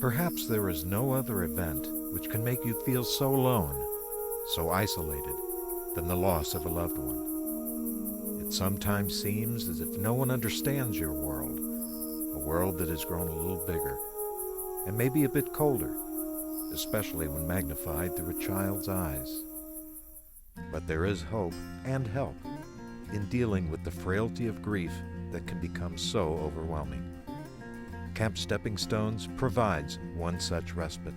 Perhaps there is no other event which can make you feel so alone, so isolated, than the loss of a loved one. It sometimes seems as if no one understands your world, a world that has grown a little bigger, and maybe a bit colder, especially when magnified through a child's eyes. But there is hope and help in dealing with the frailty of grief that can become so overwhelming. Camp Stepping Stones provides one such respite.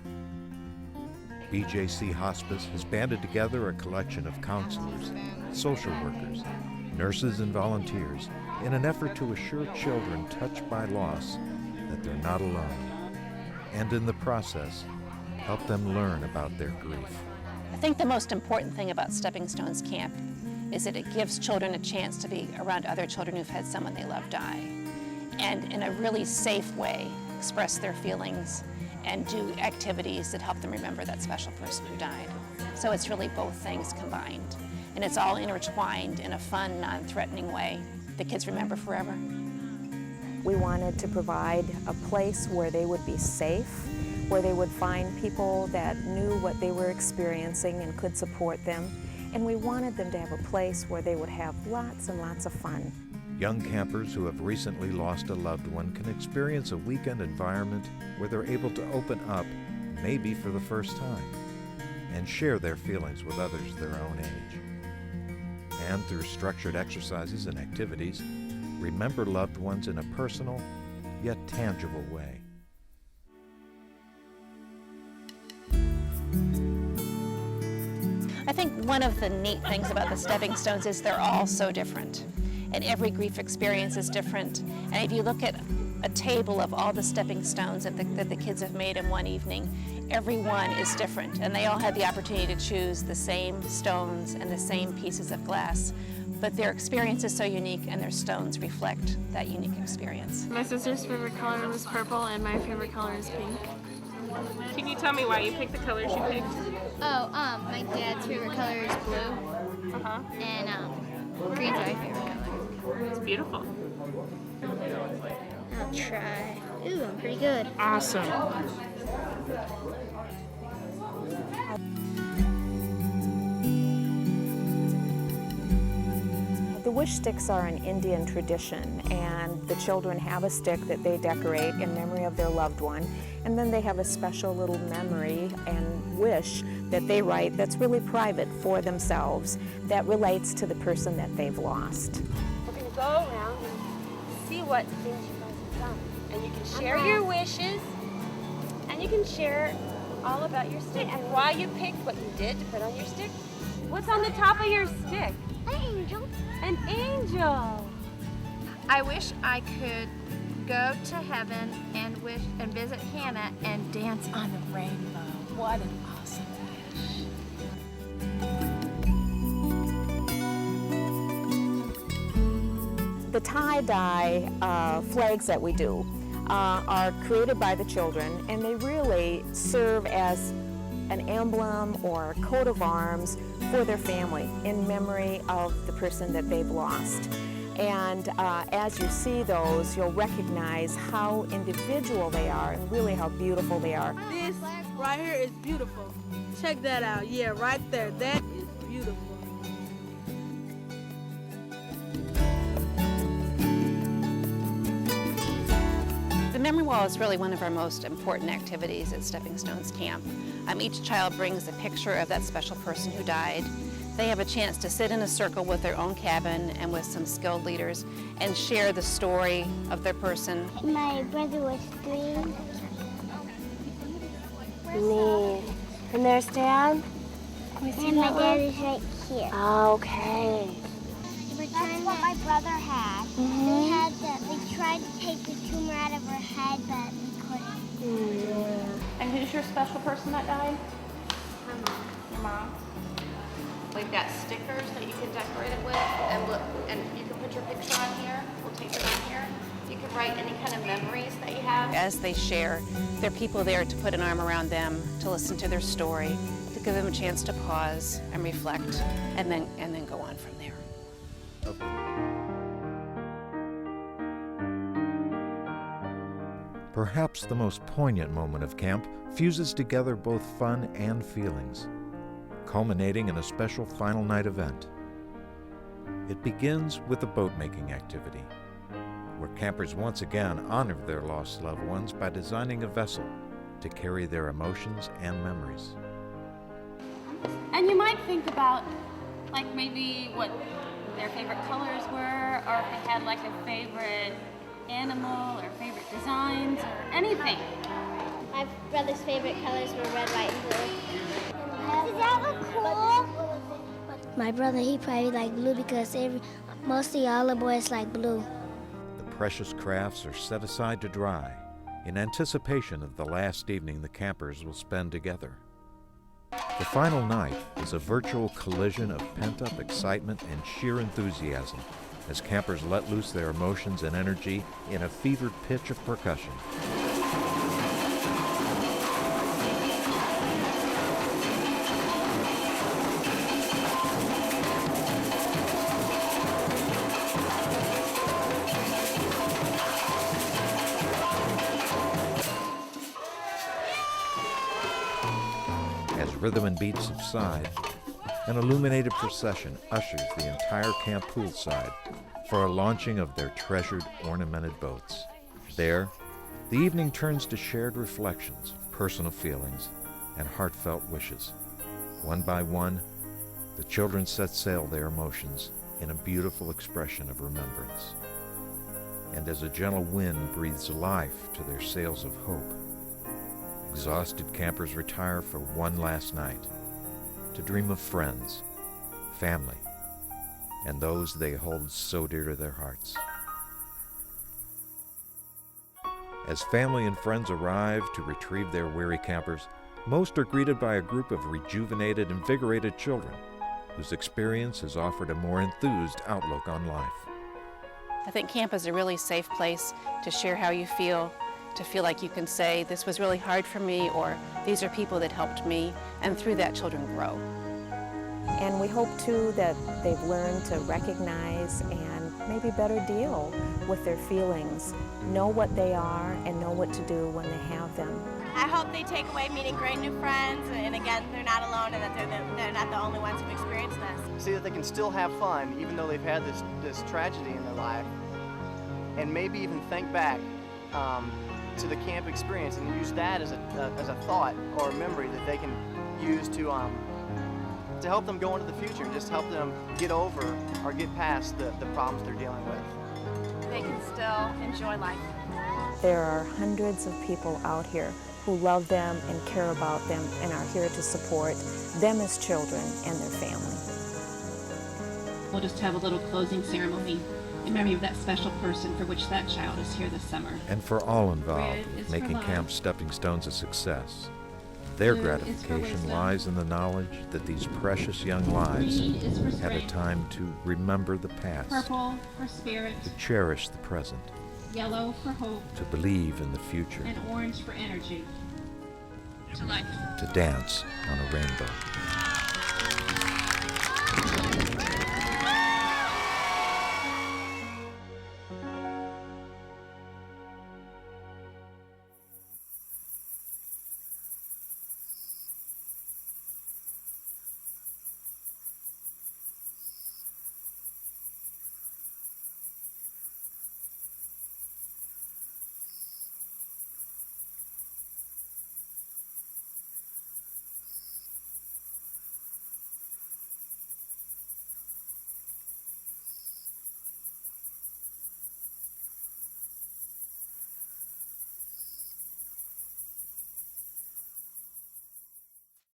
BJC Hospice has banded together a collection of counselors, social workers, nurses, and volunteers in an effort to assure children touched by loss that they're not alone, and in the process, help them learn about their grief. I think the most important thing about Stepping Stones Camp is that it gives children a chance to be around other children who've had someone they love die, and in a really safe way express their feelings and do activities that help them remember that special person who died. So it's really both things combined, and it's all intertwined in a fun, non-threatening way that kids remember forever. We wanted to provide a place where they would be safe, where they would find people that knew what they were experiencing and could support them, and we wanted them to have a place where they would have lots and lots of fun. Young campers who have recently lost a loved one can experience a weekend environment where they're able to open up, maybe for the first time, and share their feelings with others their own age. And through structured exercises and activities, remember loved ones in a personal, yet tangible way. I think one of the neat things about the Stepping Stones is they're all so different. And every grief experience is different. And if you look at a table of all the stepping stones that the kids have made in one evening, every one is different. And they all had the opportunity to choose the same stones and the same pieces of glass. But their experience is so unique, and their stones reflect that unique experience. My sister's favorite color was purple, and my favorite color is pink. Can you tell me why you picked the colors you picked? Oh, my dad's favorite color is blue. And green's my favorite color. It's beautiful. I'll try. Ooh, I'm pretty good. Awesome. The wish sticks are an Indian tradition, and the children have a stick that they decorate in memory of their loved one, and then they have a special little memory and wish that they write that's really private for themselves that relates to the person that they've lost. We're going to go around and see what things you guys have done. And you can share your wishes, and you can share all about your stick and why you picked what you did to put on your stick. What's on the top of your stick? An angel. An angel. I wish I could go to heaven and visit Hannah and dance on the rainbow. What an awesome wish. The tie-dye flags that we do are created by the children, and they really serve as an emblem or a coat of arms for their family in memory of the person that they've lost. And as you see those, you'll recognize how individual they are and really how beautiful they are. This right here is beautiful. Check that out. Yeah, right there. That is beautiful. The memory wall is really one of our most important activities at Stepping Stones Camp. Each child brings a picture of that special person who died. They have a chance to sit in a circle with their own cabin and with some skilled leaders and share the story of their person. My brother was 3. Neat. And there's Dad? And my dad is right here. Okay. That's what my brother had. They tried to take the tumor out of her head, but we couldn't. And who's your special person that died? My mom. Your mom. We've got stickers that you can decorate it with, and you can put your picture on here. We'll take it on here. You can write any kind of memories that you have. As they share, there are people there to put an arm around them, to listen to their story, to give them a chance to pause and reflect, and then go on from there. Perhaps the most poignant moment of camp fuses together both fun and feelings, culminating in a special final night event. It begins with a boat-making activity, where campers once again honor their lost loved ones by designing a vessel to carry their emotions and memories. And you might think about, like, maybe what their favorite colors were, or if they had like a favorite animal or favorite designs or anything. My brother's favorite colors were red, white, and blue. Does that look cool? My brother, he probably liked blue because mostly all the boys like blue. The precious crafts are set aside to dry in anticipation of the last evening the campers will spend together. The final night is a virtual collision of pent-up excitement and sheer enthusiasm as campers let loose their emotions and energy in a fevered pitch of percussion. As rhythm and beats subside, an illuminated procession ushers the entire camp poolside for a launching of their treasured ornamented boats. There, the evening turns to shared reflections, personal feelings, and heartfelt wishes. One by one, the children set sail their emotions in a beautiful expression of remembrance. And as a gentle wind breathes life to their sails of hope, exhausted campers retire for one last night to dream of friends, family, and those they hold so dear to their hearts. As family and friends arrive to retrieve their weary campers, most are greeted by a group of rejuvenated, invigorated children whose experience has offered a more enthused outlook on life. I think camp is a really safe place to share how you feel, to feel like you can say, this was really hard for me, or these are people that helped me, and through that children grow. And we hope too that they've learned to recognize and maybe better deal with their feelings, know what they are, and know what to do when they have them. I hope they take away meeting great new friends, and again, they're not alone, and that they're not the only ones who've experienced this. See that they can still have fun even though they've had this tragedy in their life, and maybe even think back to the camp experience and use that as a thought or a memory that they can use to help them go into the future and just help them get over or get past the problems they're dealing with. They can still enjoy life. There are hundreds of people out here who love them and care about them and are here to support them as children and their family. We'll just have a little closing ceremony in memory of that special person for which that child is here this summer. And for all involved, Red is making for Camp love. Stepping Stones a success, their Blue is for gratification wisdom. lies in the knowledge that these precious young lives Green is for had a strength. time to remember the past, Purple for spirit. to cherish the present, Yellow for hope. to believe in the future, And orange for energy. To life. to dance on a rainbow.